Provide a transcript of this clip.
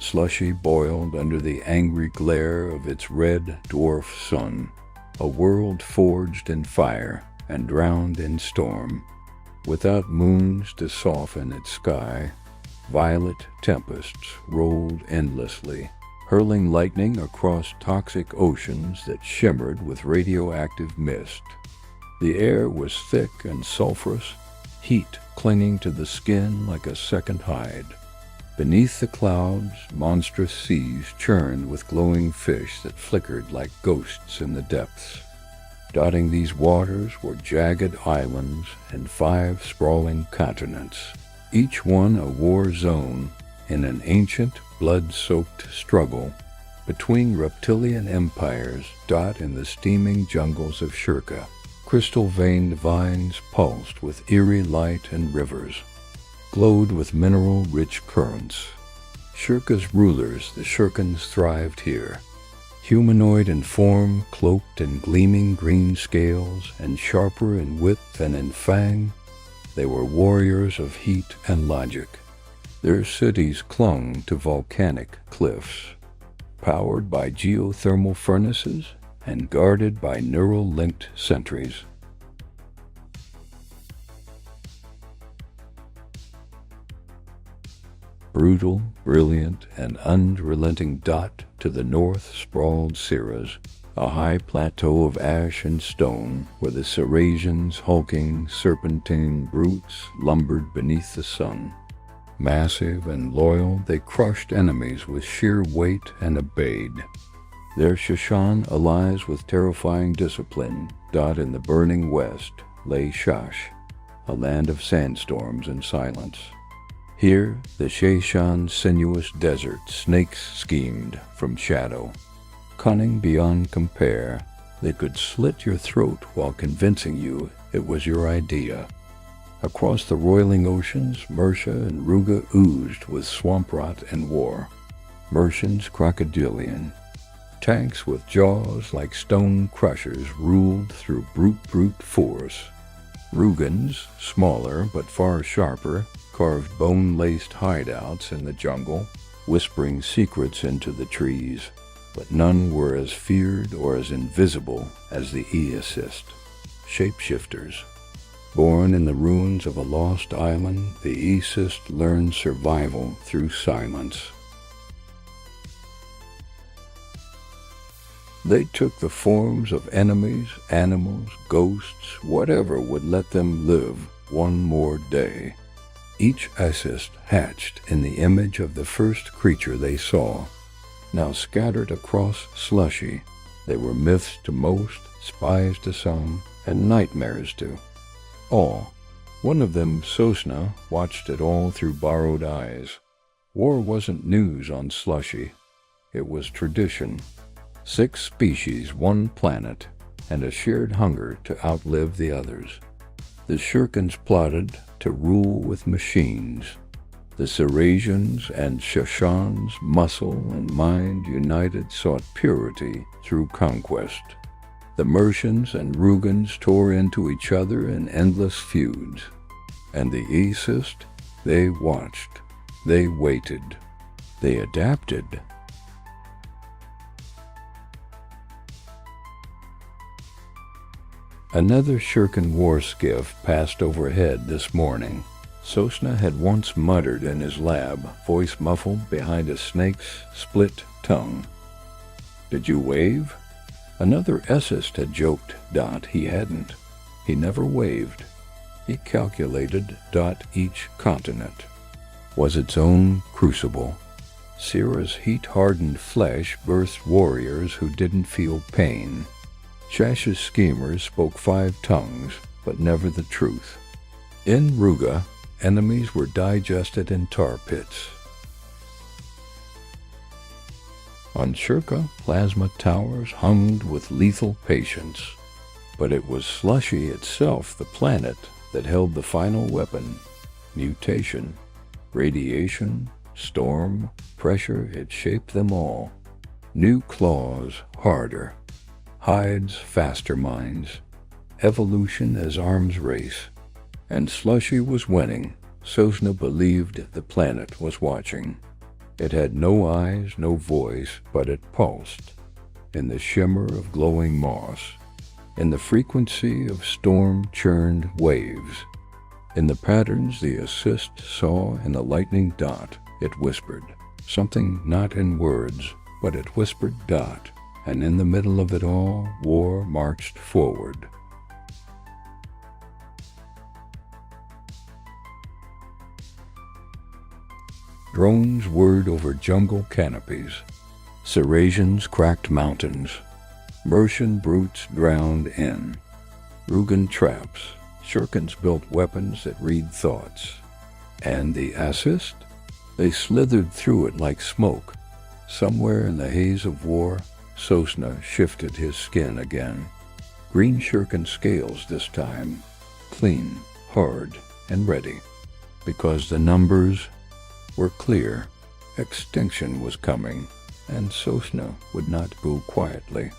Slushi boiled under the angry glare of its red dwarf sun, a world forged in fire and drowned in storm. Without moons to soften its sky, violet tempests rolled endlessly, hurling lightning across toxic oceans that shimmered with radioactive mist. The air was thick and sulphurous, heat clinging to the skin like a second hide. Beneath the clouds, monstrous seas churned with glowing fish that flickered like ghosts in the depths. Dotting these waters were jagged islands and 5 sprawling continents, each one a war zone in an ancient, blood-soaked struggle between reptilian empires in the steaming jungles of Shirka. Crystal-veined vines pulsed with eerie light and rivers, glowed with mineral-rich currents. Shirka's rulers, the Shirkans, thrived here. Humanoid in form, cloaked in gleaming green scales, and sharper in width and in fang, they were warriors of heat and logic. Their cities clung to volcanic cliffs, powered by geothermal furnaces and guarded by neural-linked sentries. Brutal, brilliant, and unrelenting to the north sprawled Cirrus, a high plateau of ash and stone where the Cirrasians' hulking, serpentine brutes lumbered beneath the sun. Massive and loyal, they crushed enemies with sheer weight and obeyed. Their Shoshan allies with terrifying discipline. In the burning west lay Shash, a land of sandstorms and silence. Here, the Sheshan's sinuous desert snakes schemed from shadow. Cunning beyond compare, they could slit your throat while convincing you it was your idea. Across the roiling oceans, Mersha and Ruga oozed with swamp rot and war. Mercians crocodilian. Tanks with jaws like stone crushers ruled through brute force. Rugans, smaller but far sharper, carved bone-laced hideouts in the jungle, whispering secrets into the trees, but none were as feared or as invisible as the E-Assist. Shapeshifters. Born in the ruins of a lost island, the E-Assist learned survival through silence. They took the forms of enemies, animals, ghosts, whatever would let them live one more day. Each assist hatched in the image of the first creature they saw. Now scattered across Slushi, they were myths to most, spies to some, and nightmares to all. One of them, Sosna, watched it all through borrowed eyes. War wasn't news on Slushi. It was tradition. 6 species, 1 planet, and a shared hunger to outlive the others. The Shirkans plotted to rule with machines. The Cirrasians and Shoshans, muscle and mind united, sought purity through conquest. The Mercians and Rugans tore into each other in endless feuds. And the E-Assist, they watched, they waited, they adapted. Another Shirkan war skiff passed overhead this morning. Sosna had once muttered in his lab, voice muffled behind a snake's split tongue. "Did you wave?" Another Essist had joked, he hadn't. He never waved. He calculated, each continent was its own crucible. Cirrus' heat-hardened flesh birthed warriors who didn't feel pain. Shash's schemers spoke 5 tongues, but never the truth. In Ruga, enemies were digested in tar pits. On Shirka, plasma towers hummed with lethal patience. But it was Slushi itself, the planet, that held the final weapon. Mutation, radiation, storm, pressure, it shaped them all. New claws, harder. Hides, faster minds. Evolution as arms race. And Slushi was winning. Sosna believed the planet was watching. It had no eyes, no voice, but it pulsed, in the shimmer of glowing moss, in the frequency of storm-churned waves, in the patterns the assist saw in the lightning dot. It whispered, something not in words, but it whispered dot, and in the middle of it all, war marched forward. Drones whirred over jungle canopies. Serasians cracked mountains. Mercian brutes drowned in. Rugan traps. Shurkens built weapons that read thoughts. And the assist? They slithered through it like smoke. Somewhere in the haze of war, Sosna shifted his skin again. Green shurken scales this time. Clean, hard, and ready. Because the numbers were clear. Extinction was coming, and Sosna would not go quietly.